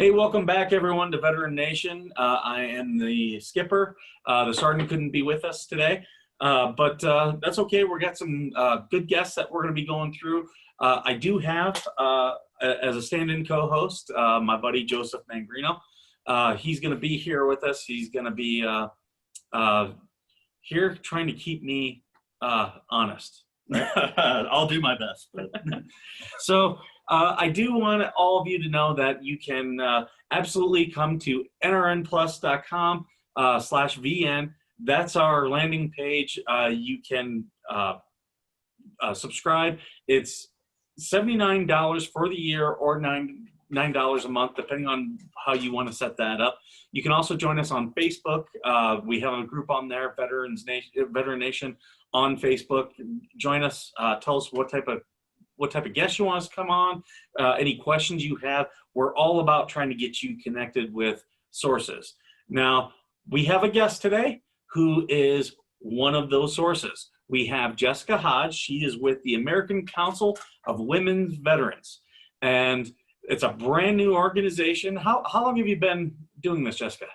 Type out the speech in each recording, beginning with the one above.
Hey, welcome back everyone to Veteran Nation. I am the skipper. The sergeant couldn't be with us today, but that's okay. We've got some good guests that we're going to be going through. I do have, as a stand-in co-host, my buddy Joseph Mangrino. He's going to be here with us. He's going to be here trying to keep me honest. I'll do my best. So I do want all of you to know that you can absolutely come to nrnplus.com/VN. That's our landing page. You can subscribe. It's $79 for the year or $9 a month, depending on how you want to set that up. You can also join us on Facebook. We have a group on there, Veteran Nation on Facebook. Join us. Tell us what type of guests you want us to come on, any questions you have. We're all about trying to get you connected with sources. Now, we have a guest today who is one of those sources. We have Jessica Hodge. She is with the American Council of Women's Veterans, and it's a brand new organization. How long have you been doing this, Jessica?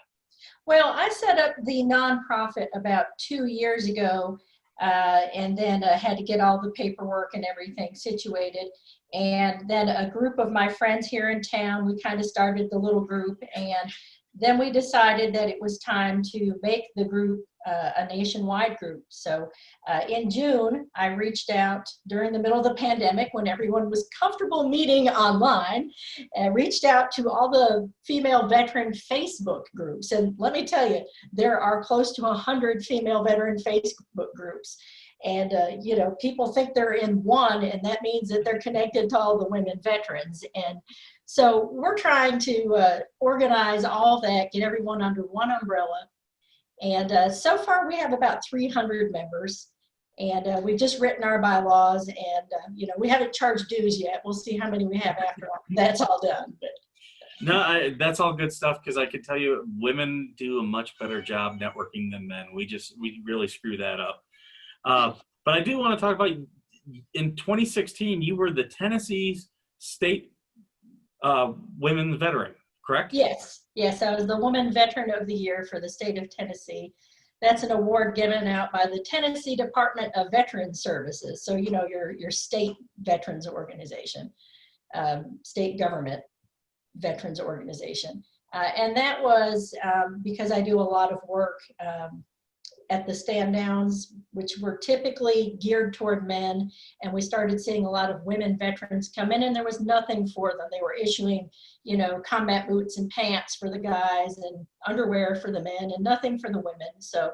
Well, I set up the nonprofit about 2 years ago, and then had to get all the paperwork and everything situated. And then a group of my friends here in town, we kind of started the little group, and then we decided that it was time to make the group a nationwide group. So in June, I reached out during the middle of the pandemic when everyone was comfortable meeting online, and reached out to all the female veteran Facebook groups. And let me tell you, there are close to 100 female veteran Facebook groups. And, you know, people think they're in one, and that means that they're connected to all the women veterans. And so we're trying to organize all that, get everyone under one umbrella. And so far we have about 300 members, and we've just written our bylaws, and you know, we haven't charged dues yet. We'll see how many we have after that's all done. But No, that's all good stuff, because I can tell you women do a much better job networking than men. We really screw that up. But I do want to talk about, in 2016, you were the Tennessee State Women's Veteran, correct? Yes, I was the Woman Veteran of the Year for the state of Tennessee. That's an award given out by the Tennessee Department of Veterans Services. So, you know, your state veterans organization, state government veterans organization. And that was because I do a lot of work at the stand downs, which were typically geared toward men. And we started seeing a lot of women veterans come in, and there was nothing for them. They were issuing, you know, combat boots and pants for the guys and underwear for the men, and nothing for the women. So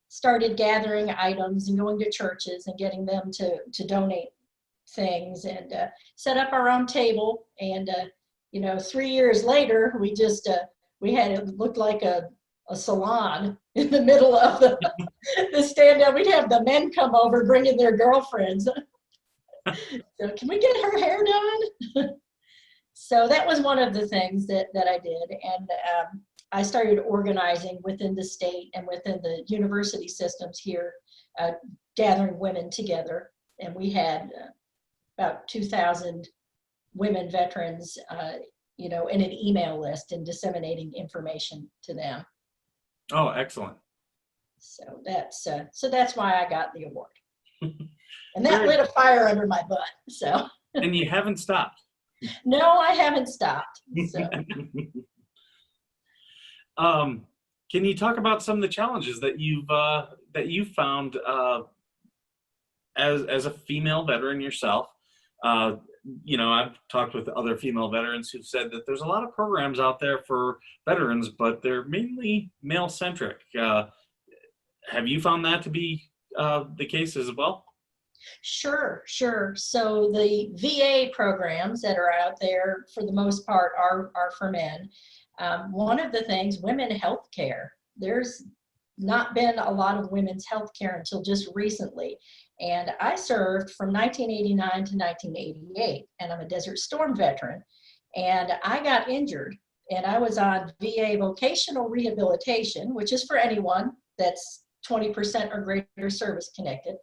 started gathering items and going to churches and getting them to donate things, and set up our own table. And, you know, 3 years later, we just, we had, it looked like a salon in the middle of the stand down. We'd have the men come over bringing their girlfriends. So can we get her hair done? So that was one of the things that I did. And I started organizing within the state and within the university systems here, gathering women together. And we had about 2,000 women veterans, you know, in an email list, and disseminating information to them. Oh, excellent. So that's why I got the award. And that lit a fire under my butt. So. And you haven't stopped. No, I haven't stopped. So. Can you talk about some of the challenges that you've found as a female veteran yourself? You know, I've talked with other female veterans who've said that there's a lot of programs out there for veterans, but they're mainly male-centric. Have you found that to be the case as well? Sure. So the VA programs that are out there, for the most part, are for men. One of the things, women health care. There's not been a lot of women's health care until just recently. And I served from 1989 to 1988, and I'm a Desert Storm veteran. And I got injured, and I was on VA vocational rehabilitation, which is for anyone that's 20% or greater service connected.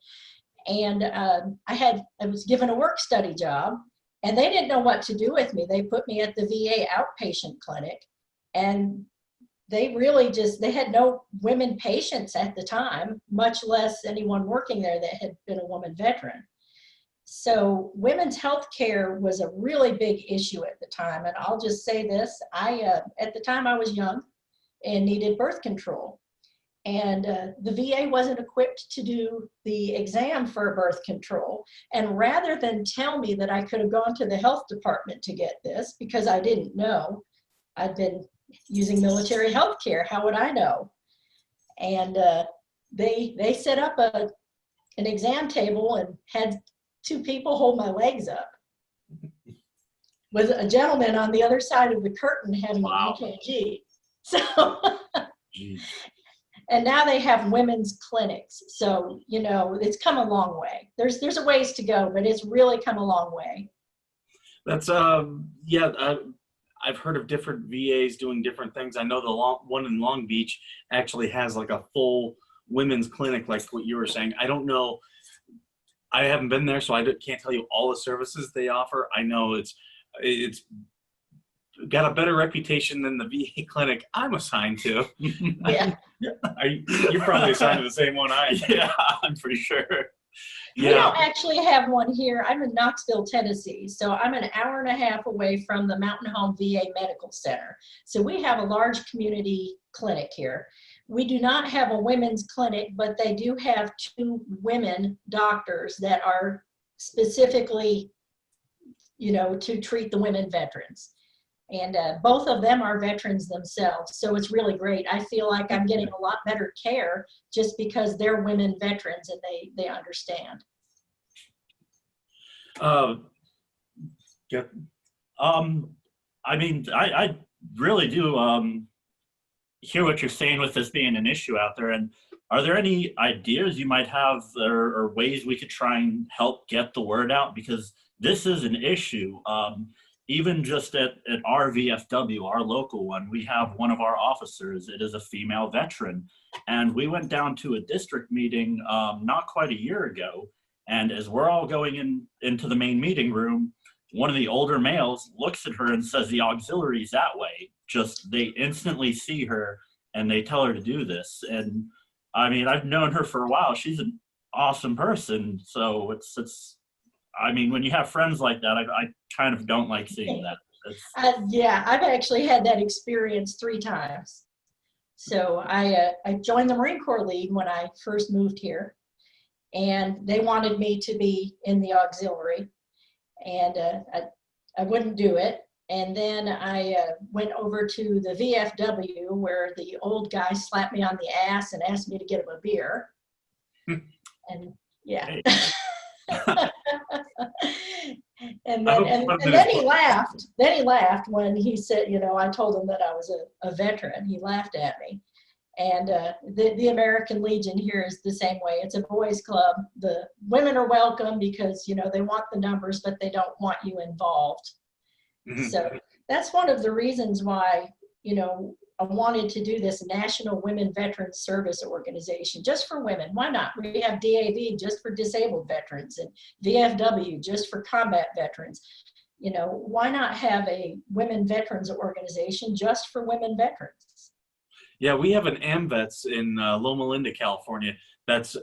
And I was given a work study job, And they didn't know what to do with me. They put me at the VA outpatient clinic, and they really they had no women patients at the time, much less anyone working there that had been a woman veteran. So women's health care was a really big issue at the time. And I'll just say this, at the time I was young and needed birth control. And the VA wasn't equipped to do the exam for birth control. And rather than tell me that I could have gone to the health department to get this, because I didn't know, I'd been using military health care, how would I know? And they set up an exam table and had 2 people hold my legs up, with a gentleman on the other side of the curtain having Wow. an EKG. So, and now they have women's clinics. So, you know, it's come a long way. There's a ways to go, but it's really come a long way. That's yeah. I've heard of different VAs doing different things. I know the one in Long Beach actually has like a full women's clinic, like what you were saying. I don't know. I haven't been there, so I can't tell you all the services they offer. I know it's got a better reputation than the VA clinic I'm assigned to. Yeah. You're probably assigned to the same one I am. Yeah, I'm pretty sure. We don't actually have one here. I'm in Knoxville, Tennessee. So I'm an hour and a half away from the Mountain Home VA Medical Center. So we have a large community clinic here. We do not have a women's clinic, but they do have 2 women doctors that are specifically, you know, to treat the women veterans. And both of them are veterans themselves. So it's really great. I feel like I'm getting a lot better care just because they're women veterans and they understand. Yeah. I mean, I really do hear what you're saying with this being an issue out there. And are there any ideas you might have or ways we could try and help get the word out? Because this is an issue. Even just at our VFW, our local one, we have one of our officers. It is a female veteran. And we went down to a district meeting not quite a year ago. And as we're all going into the main meeting room, one of the older males looks at her and says, "The auxiliary's that way." Just, they instantly see her and they tell her to do this. And I mean, I've known her for a while. She's an awesome person. So it's I mean, when you have friends like that, I kind of don't like seeing that. Yeah, I've actually had that experience 3 times. So I joined the Marine Corps League when I first moved here, and they wanted me to be in the auxiliary, and I wouldn't do it. And then I went over to the VFW, where the old guy slapped me on the ass and asked me to get him a beer. And yeah. And then he laughed. Then he laughed when he said, you know, I told him that I was a veteran. He laughed at me. And the American Legion here is the same way. It's a boys' club. The women are welcome because, you know, they want the numbers, but they don't want you involved. Mm-hmm. So that's one of the reasons why, you know, I wanted to do this National Women Veterans Service Organization just for women. Why not? We have DAV just for disabled veterans and VFW just for combat veterans. You know, why not have a women veterans organization just for women veterans? Yeah, we have an AMVETS in Loma Linda, California. That's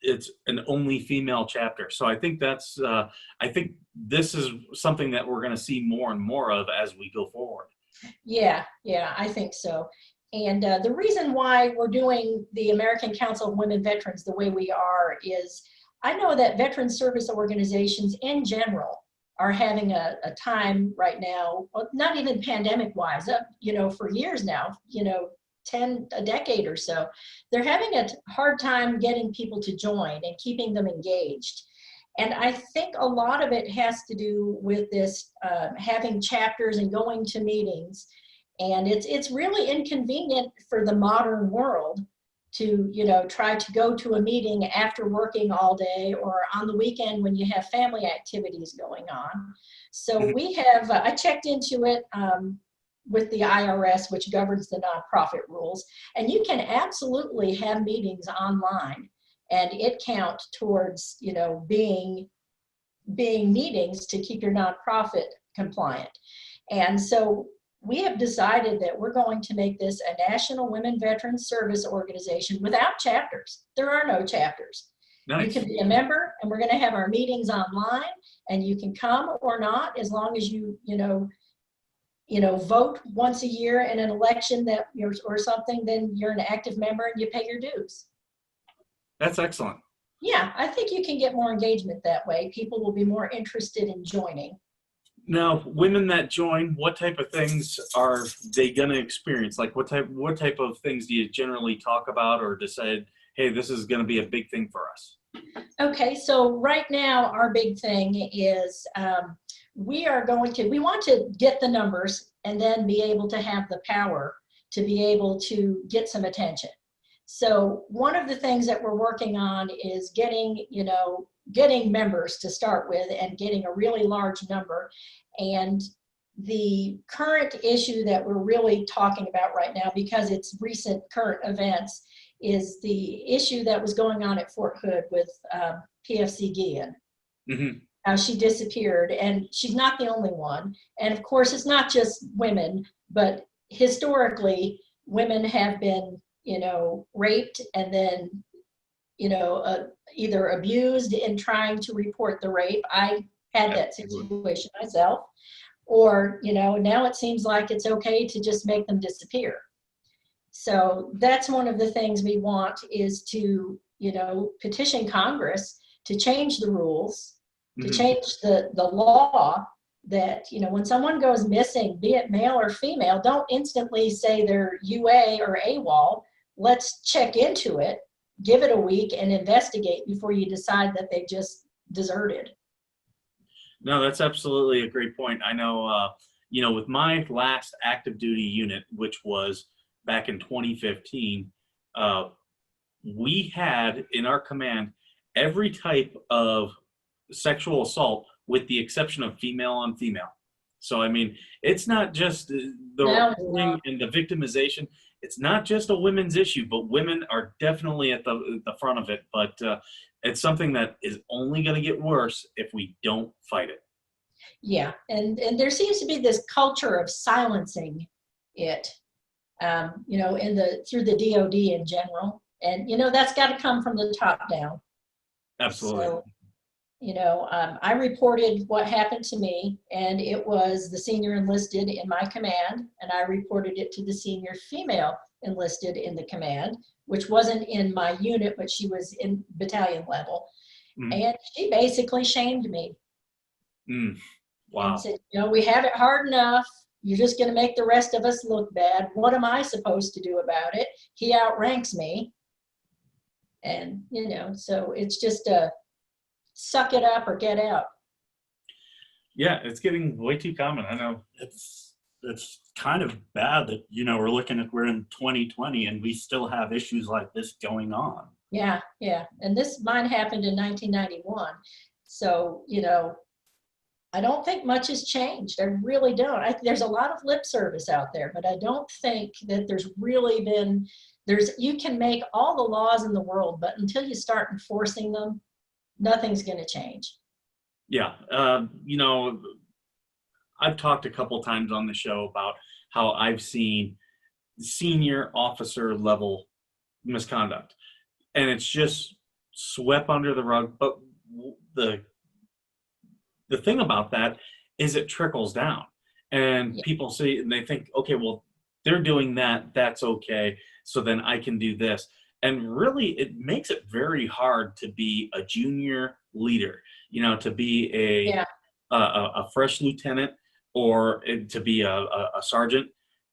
it's an only female chapter. So I think that's I think this is something that we're going to see more and more of as we go forward. Yeah, I think so. And the reason why we're doing the American Council of Women Veterans the way we are is I know that veteran service organizations in general are having a time right now, not even pandemic wise, you know, for years now, you know, a decade or so, they're having a hard time getting people to join and keeping them engaged. And I think a lot of it has to do with this having chapters and going to meetings. And it's really inconvenient for the modern world to, you know, try to go to a meeting after working all day or on the weekend when you have family activities going on. So we have, I checked into it with the IRS, which governs the nonprofit rules, and you can absolutely have meetings online. And it counts towards, you know, being being meetings to keep your nonprofit compliant. And so we have decided that we're going to make this a National Women Veterans Service Organization without chapters. There are no chapters. Nice. You can be a member, and we're going to have our meetings online, and you can come or not, as long as you vote once a year in an election that or something, then you're an active member and you pay your dues. That's excellent. Yeah, I think you can get more engagement that way. People will be more interested in joining. Now, women that join, what type of things are they going to experience? Like what type of things do you generally talk about or decide, hey, this is going to be a big thing for us? Okay, so right now our big thing is we want to get the numbers and then be able to have the power to be able to get some attention. So one of the things that we're working on is getting members to start with and getting a really large number. And the current issue that we're really talking about right now, because it's recent current events, is the issue that was going on at Fort Hood with PFC Guillen. Mm-hmm. How she disappeared, and she's not the only one. And of course, it's not just women, but historically, women have been, raped and then, either abused in trying to report the rape. I had that situation myself. Or, now it seems like it's okay to just make them disappear. So that's one of the things we want is to, petition Congress to change the rules, to change the law that, when someone goes missing, be it male or female, don't instantly say they're UA or AWOL. Let's check into it, give it a week and investigate before you decide that they just deserted. No, that's absolutely a great point. I know, with my last active duty unit, which was back in 2015, we had in our command every type of sexual assault with the exception of female on female. So, I mean, it's not just the reporting and the victimization. It's not just a women's issue, but women are definitely at the front of it. But it's something that is only going to get worse if we don't fight it. Yeah, and there seems to be this culture of silencing it, through the DOD in general. And, that's got to come from the top down. Absolutely. So, I reported what happened to me, and it was the senior enlisted in my command, and I reported it to the senior female enlisted in the command, which wasn't in my unit, but she was in battalion level. And she basically shamed me. Wow. And said, we have it hard enough. You're just going to make the rest of us look bad. What am I supposed to do about it? He outranks me. And, so it's just a suck it up or get out. Yeah, it's getting way too common. I know. It's kind of bad that, we're in 2020 and we still have issues like this going on. Yeah. And mine happened in 1991. So, I don't think much has changed. I really don't. There's a lot of lip service out there, but I don't think that there's really been, you can make all the laws in the world, but until you start enforcing them, nothing's going to change. Yeah. I've talked a couple times on the show about how I've seen senior officer level misconduct, and it's just swept under the rug. But the thing about that is it trickles down, and people see and they think, okay, well, they're doing that, that's okay, so then I can do this. And really, it makes it very hard to be a junior leader, to be a fresh lieutenant or to be a sergeant,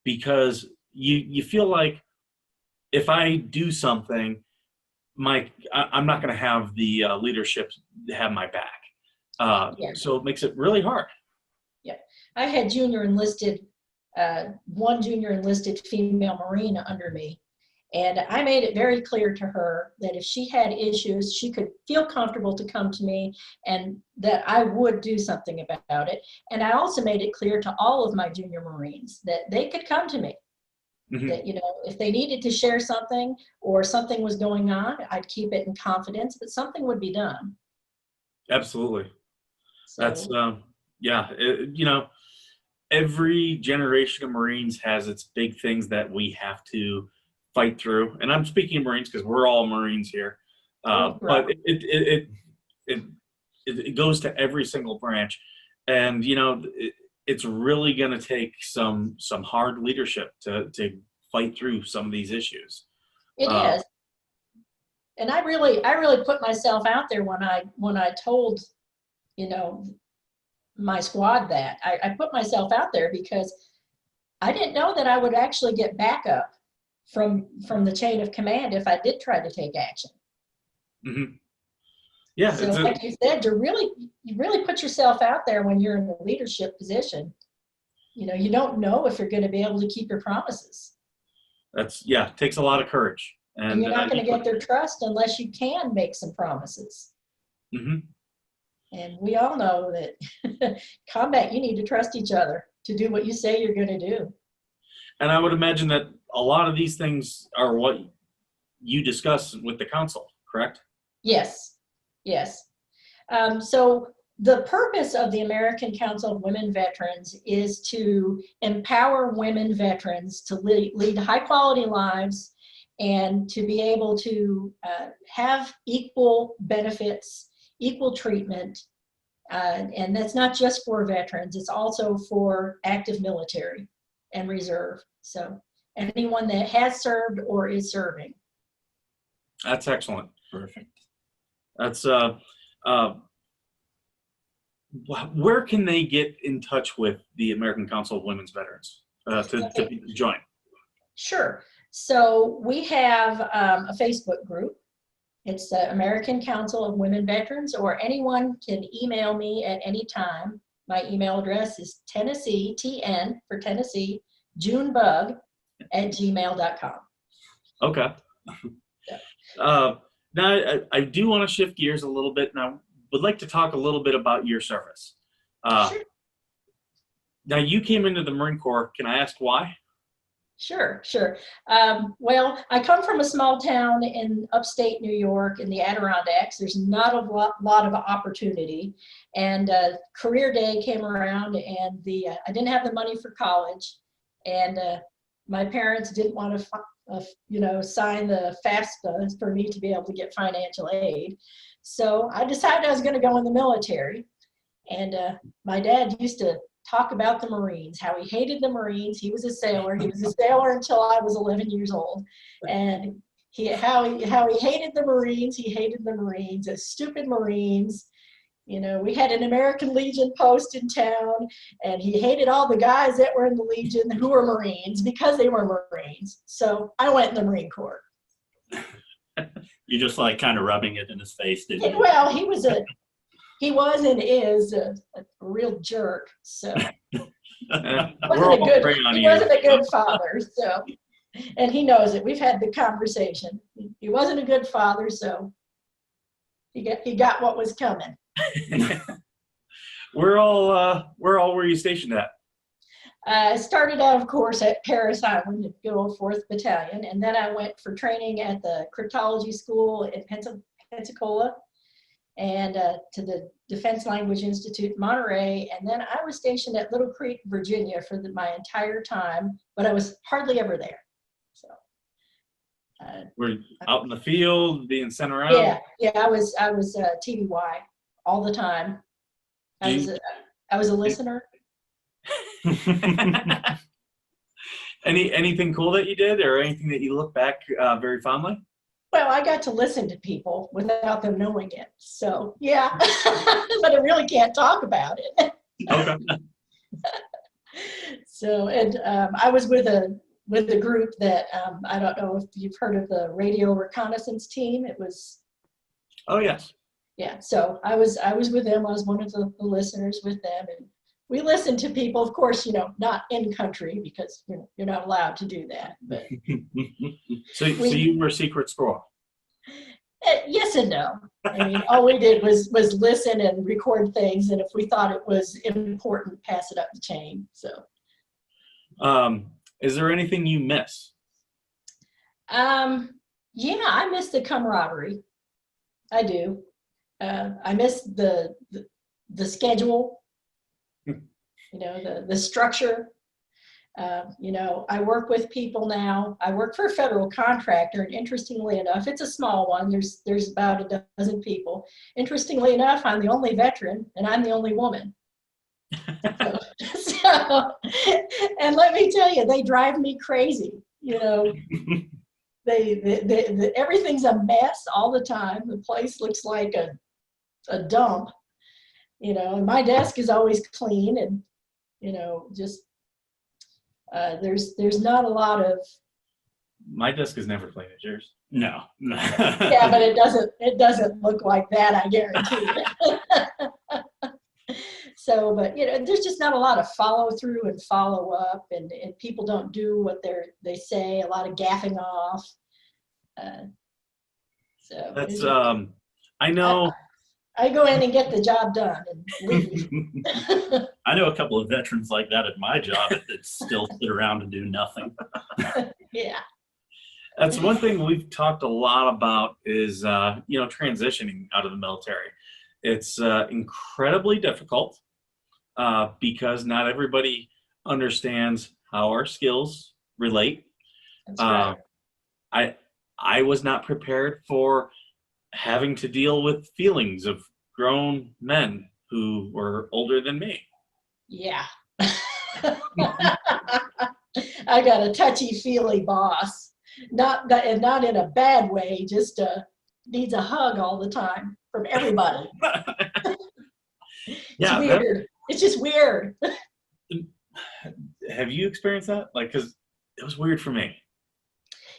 because you feel like if I do something, I'm not going to have the leadership have my back. So it makes it really hard. Yeah, I had one junior enlisted female Marine under me. And I made it very clear to her that if she had issues, she could feel comfortable to come to me and that I would do something about it. And I also made it clear to all of my junior Marines that they could come to me. That, if they needed to share something or something was going on, I'd keep it in confidence, but something would be done. Absolutely. That's, So, yeah, every generation of Marines has its big things that we have to fight through. And I'm speaking of Marines because we're all Marines here. But right. it goes to every single branch. And, it's really going to take some hard leadership to fight through some of these issues. It Uh, is. And I really put myself out there when I told, my squad that. I put myself out there because I didn't know that I would actually get backup from the chain of command if I did try to take action. mm-hmm. Yeah. So like you said, you really put yourself out there when you're in a leadership position. You don't know if you're going to be able to keep your promises. It takes a lot of courage. And you're not going to get their trust unless you can make some promises. Mm-hmm. And we all know that combat, you need to trust each other to do what you say you're going to do. And I would imagine that a lot of these things are what you discuss with the council, correct? Yes, yes. So the purpose of the American Council of Women Veterans is to empower women veterans to lead high quality lives and to be able to have equal benefits, equal treatment. And that's not just for veterans, it's also for active military and reserve. So anyone that has served or is serving. That's excellent. Perfect. That's where can they get in touch with the American Council of Women's Veterans to join? Sure. So we have a Facebook group. It's the American Council of Women Veterans, or anyone can email me at any time. My email address is Tennessee, TN for Tennessee, junebug@gmail.com. Okay. Now, I do want to shift gears a little bit, and I would like to talk a little bit about your service. Sure. Now, you came into the Marine Corps. Can I ask why? Sure. Well, I come from a small town in upstate New York in the Adirondacks. There's not a lot of opportunity. And career day came around, and I didn't have the money for college. And my parents didn't want to sign the FAFSA for me to be able to get financial aid. So I decided I was going to go in the military. And my dad used to talk about the Marines, how he hated the Marines. He was a sailor. He was a sailor until I was 11 years old. And how he hated the Marines. He hated the Marines, the stupid Marines. We had an American Legion post in town, and he hated all the guys that were in the Legion who were Marines because they were Marines. So I went in the Marine Corps. You just like kind of rubbing it in his face, didn't you? Well, he was and is a real jerk. So he wasn't a good father. So, and he knows it. We've had the conversation. He wasn't a good father, so he got what was coming. Where were you stationed at? I started out, of course, at Paris Island, the good old 4th Battalion, and then I went for training at the cryptology school in Pensacola, and to the Defense Language Institute in Monterey, and then I was stationed at Little Creek, Virginia for my entire time, but I was hardly ever there. So We're out in the field, being sent around. Yeah, I was TBY all the time. I was a listener. Anything cool that you did, or anything that you look back very fondly? Well, I got to listen to people without them knowing it. So yeah, but I really can't talk about it. Okay. So, and I was with a group that I don't know if you've heard of the Radio Reconnaissance Team. It was. Oh yes. Yeah. So I was with them. I was one of the listeners with them, and we listened to people. Of course, not in country because you're not allowed to do that. But so you were secret squirrel. Yes and no. I mean, all we did was listen and record things, and if we thought it was important, pass it up the chain. So, is there anything you miss? Yeah, I miss the camaraderie. I do. I miss the the schedule, you know, the structure. You know, I work with people now. I work for a federal contractor, and interestingly enough, it's a small one. There's about a dozen people. Interestingly enough, I'm the only veteran, and I'm the only woman. So, and let me tell you, they drive me crazy. You know, everything's a mess all the time. The place looks like a dump. You know, and my desk is always clean, and you know, just there's not a lot of. My desk is never clean as yours. No. Yeah, but it doesn't look like that, I guarantee you. So, but you know, there's just not a lot of follow through and follow up, and people don't do what they say. A lot of gaffing off. So That's I know. I go in and get the job done and leave. I know a couple of veterans like that at my job that still sit around and do nothing. Yeah. That's one thing we've talked a lot about is, you know, transitioning out of the military. It's incredibly difficult because not everybody understands how our skills relate. That's right. I was not prepared for having to deal with feelings of grown men who were older than me. Yeah. I got a touchy-feely boss. Not in a bad way, just needs a hug all the time from everybody. It's weird. It's just weird. Have you experienced that? Like, because it was weird for me.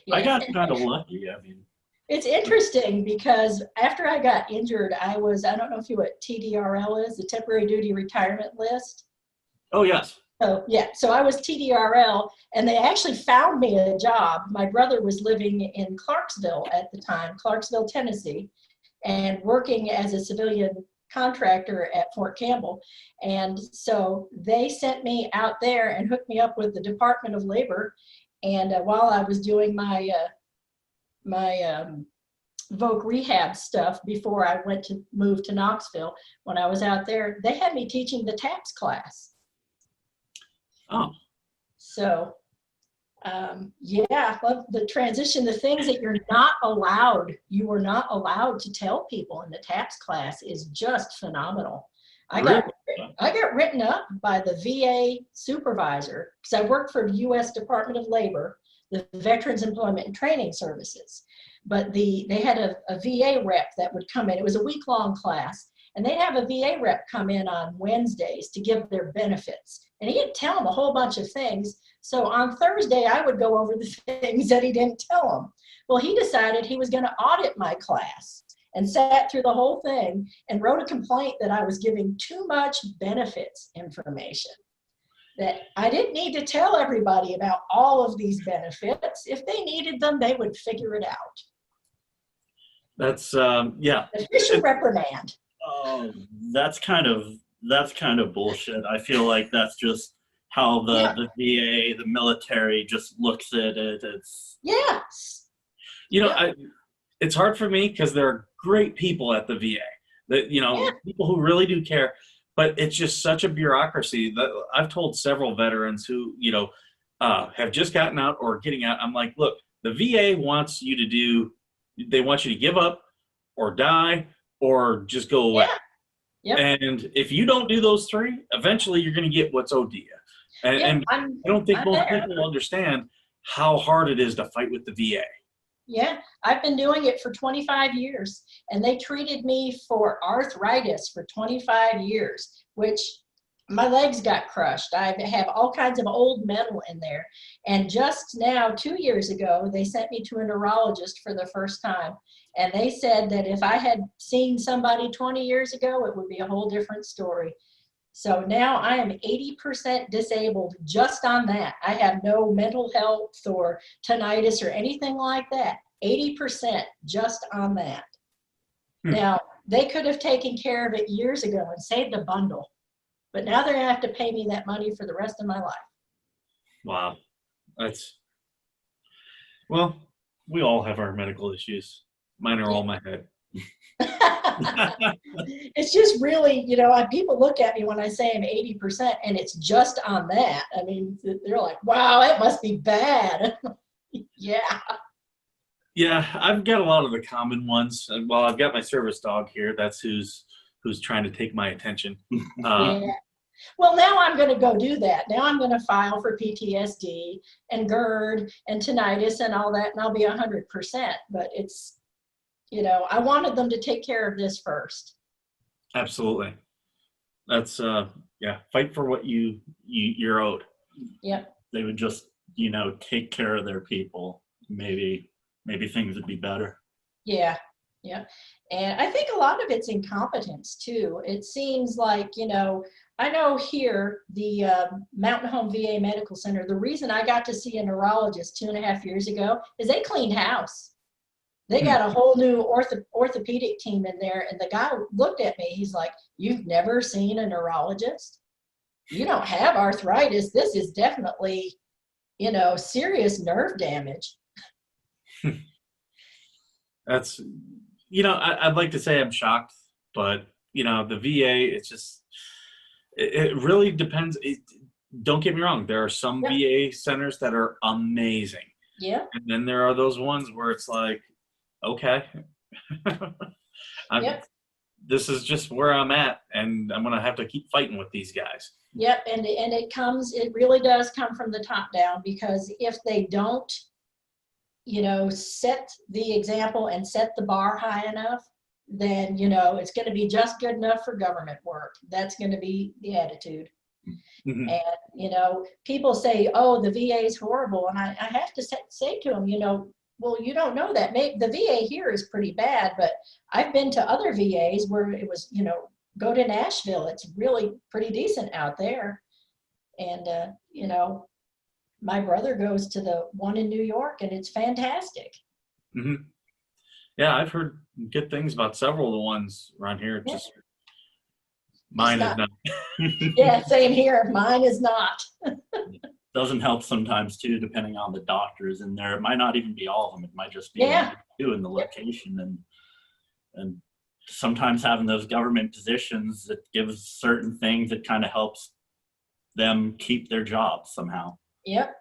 Yeah. I got kind of lucky. I mean, it's interesting because after I got injured, I don't know if you know what TDRL is, the temporary duty retirement list. Oh, yes. So yeah, so I was TDRL, and they actually found me a job. My brother was living in Clarksville at the time, Clarksville, Tennessee, and working as a civilian contractor at Fort Campbell. And so they sent me out there and hooked me up with the Department of Labor. And while I was doing my voc rehab stuff before I went to move to Knoxville, when I was out there, they had me teaching the TAPS class. Oh. So, yeah, the transition, the things that you are not allowed to tell people in the TAPS class is just phenomenal. I got written up by the VA supervisor because I worked for the U.S. Department of Labor, the Veterans Employment and Training Services. But they had a VA rep that would come in. It was a week-long class, and they'd have a VA rep come in on Wednesdays to give their benefits. And he'd tell them a whole bunch of things. So on Thursday, I would go over the things that he didn't tell them. Well, he decided he was going to audit my class and sat through the whole thing and wrote a complaint that I was giving too much benefits information, that I didn't need to tell everybody about all of these benefits. If they needed them, they would figure it out. That's, yeah. Official reprimand. oh, that's kind of bullshit. I feel like that's just how the VA, the military just looks at it. It's You know, it's hard for me because there are great people at the VA that, you know, people who really do care, but it's just such a bureaucracy that I've told several veterans who, you know, have just gotten out or getting out. I'm like, look, the VA wants you to they want you to give up or die or just go away. Yeah. Yep. And if you don't do those three, eventually you're going to get what's owed to you. And I don't think most people understand how hard it is to fight with the VA. Yeah, I've been doing it for 25 years, and they treated me for arthritis for 25 years, which my legs got crushed. I have all kinds of old metal in there. And just now, 2 years ago, they sent me to a neurologist for the first time. And they said that if I had seen somebody 20 years ago, it would be a whole different story. So now I am 80% disabled just on that. I have no mental health or tinnitus or anything like that. 80% just on that. Now, they could have taken care of it years ago and saved a bundle. But now they're going to have to pay me that money for the rest of my life. Wow. Well, we all have our medical issues. Mine are all in my head. It's just really, people look at me when I say I'm 80% and it's just on that. I mean, they're like, wow, it must be bad. Yeah. Yeah, I've got a lot of the common ones. Well, I've got my service dog here. That's who's trying to take my attention. Yeah. Well, now I'm going to go do that. Now I'm going to file for PTSD and GERD and tinnitus and all that, and I'll be 100%. But it's, I wanted them to take care of this first. Absolutely. That's fight for what you're owed. Yep. They would just, take care of their people. Maybe things would be better. Yeah. Yeah. And I think a lot of it's incompetence too. It seems like, I know here, the Mountain Home VA Medical Center, the reason I got to see a neurologist 2.5 years ago is they cleaned house. They got a whole new orthopedic team in there, and the guy looked at me. He's like, "You've never seen a neurologist? You don't have arthritis. This is definitely, serious nerve damage." That's, I'd like to say I'm shocked, but, the VA, it's just, it really depends. Don't get me wrong. There are some VA centers that are amazing. Yeah. And then there are those ones where it's like, okay, this is just where I'm at, and I'm going to have to keep fighting with these guys. Yep. And it really does come from the top down, because if they don't, set the example and set the bar high enough, then, it's going to be just good enough for government work. That's going to be the attitude. Mm-hmm. And, people say, oh, the VA is horrible. And I have to say to them, well, you don't know that. Maybe the VA here is pretty bad, but I've been to other VAs where it was, go to Nashville. It's really pretty decent out there. And, my brother goes to the one in New York, and it's fantastic. Mm-hmm. Yeah, I've heard good things about several of the ones around here. Just mine is not. Yeah, same here. Mine is not. Doesn't help sometimes too, depending on the doctors in there. It might not even be all of them. It might just be two in the location, and sometimes having those government positions that gives certain things that kind of helps them keep their jobs somehow. Yep.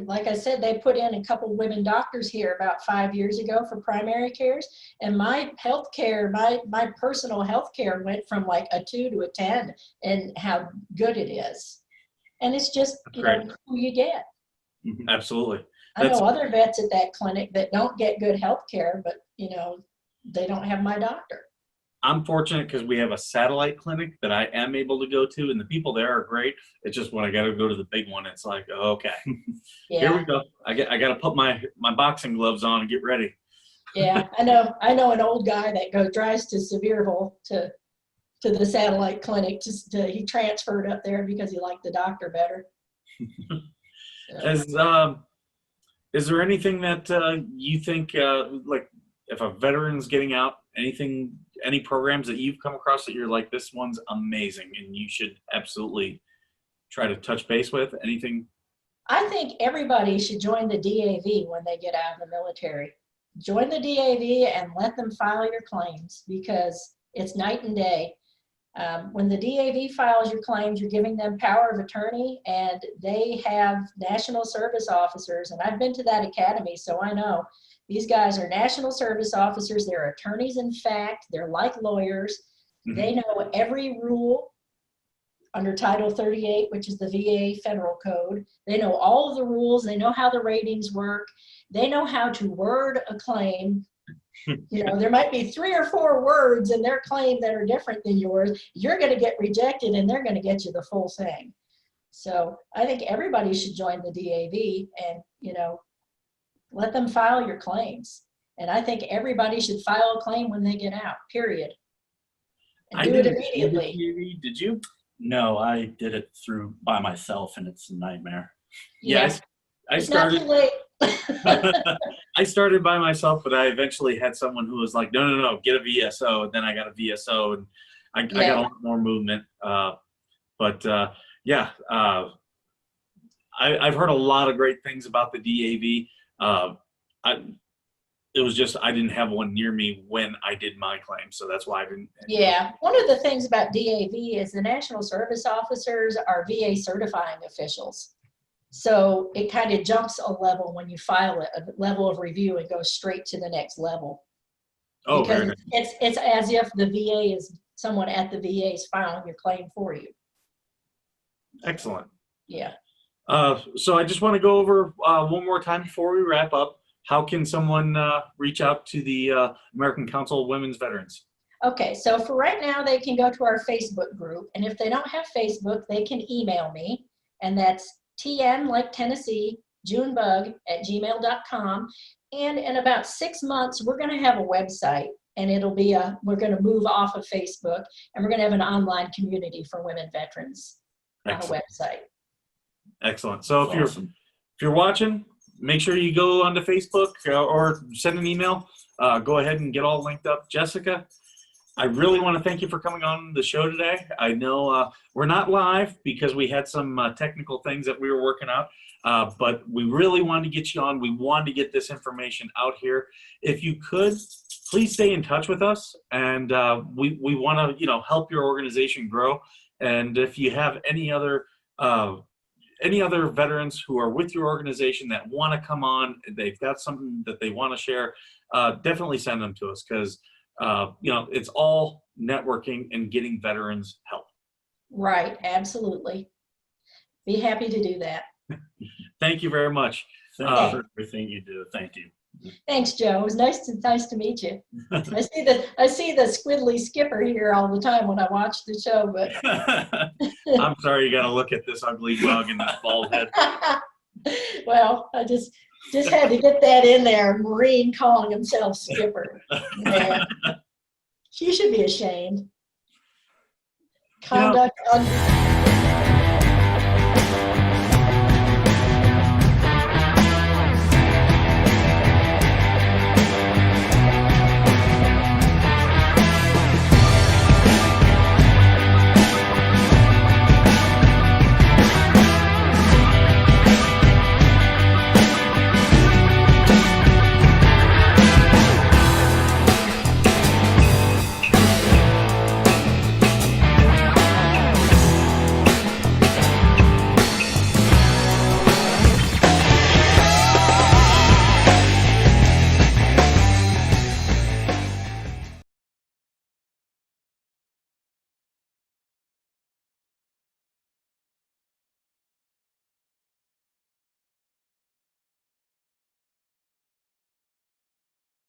Like I said, they put in a couple women doctors here about 5 years ago for primary cares, and my healthcare, my personal healthcare went from like a 2 to a 10, and how good it is. And it's just who you get. Absolutely. I know other vets at that clinic that don't get good healthcare, but they don't have my doctor. I'm fortunate because we have a satellite clinic that I am able to go to, and the people there are great. It's just when I got to go to the big one, it's like, okay, here we go. I got to put my boxing gloves on and get ready. Yeah, I know an old guy that drives to Sevierville to the satellite clinic. He transferred up there because he liked the doctor better. Is there anything that you think like if a veteran's getting out, any programs that you've come across that you're like, this one's amazing and you should absolutely try to touch base with? Anything? I think everybody should join the DAV when they get out of the military. Join the DAV and let them file your claims, because it's night and day. When the DAV files your claims, you're giving them power of attorney, and they have national service officers. And I've been to that academy, so I know. These guys are national service officers. They're attorneys in fact. They're like lawyers. Mm-hmm. They know every rule under Title 38, which is the VA federal code. They know all of the rules. They know how the ratings work. They know how to word a claim. There might be 3 or 4 words in their claim that are different than yours. You're going to get rejected, and they're going to get you the full thing. So I think everybody should join the DAV and, let them file your claims. And I think everybody should file a claim when they get out, period. And do it immediately. Did you? No, I did it by myself, and it's a nightmare. Yes. I started. Not too late. I started by myself, but I eventually had someone who was like, no, get a VSO. And then I got a VSO, and I got a lot more movement. I've heard a lot of great things about the DAV. It was just I didn't have one near me when I did my claim, so that's why I didn't. Yeah, one of the things about DAV is the National Service Officers are VA certifying officials. So it kind of jumps a level when you file it, a level of review, and goes straight to the next level. Oh, very Because nice. it's as if the VA is, someone at the VA is filing your claim for you. Excellent. Yeah. So I just want to go over one more time before we wrap up. How can someone reach out to the American Council of Women's Veterans? Okay, so for right now, they can go to our Facebook group. And if they don't have Facebook, they can email me. And that's TN like Tennessee, junebug@gmail.com. And in about 6 months, we're going to have a website. And it'll be we're going to move off of Facebook. And we're going to have an online community for women veterans on a website. Excellent. So if Awesome. if you're watching, make sure you go onto Facebook or send an email. Go ahead and get all linked up. Jessica, I really want to thank you for coming on the show today. I know we're not live because we had some technical things that we were working out, but we really wanted to get you on. We wanted to get this information out here. If you could, please stay in touch with us, and we want to help your organization grow. And if you have any other veterans who are with your organization that want to come on, they've got something that they want to share, definitely send them to us, because it's all networking and getting veterans help. Right, absolutely. Be happy to do that. Thank you very much. Thank you for everything you do. Thank you. Thanks, Joe. It was nice to meet you. I see the squiddly skipper here all the time when I watch the show, but I'm sorry you got to look at this ugly bug and this bald head. well, I just had to get that in there. Marine calling himself skipper. Man, you should be ashamed. Conduct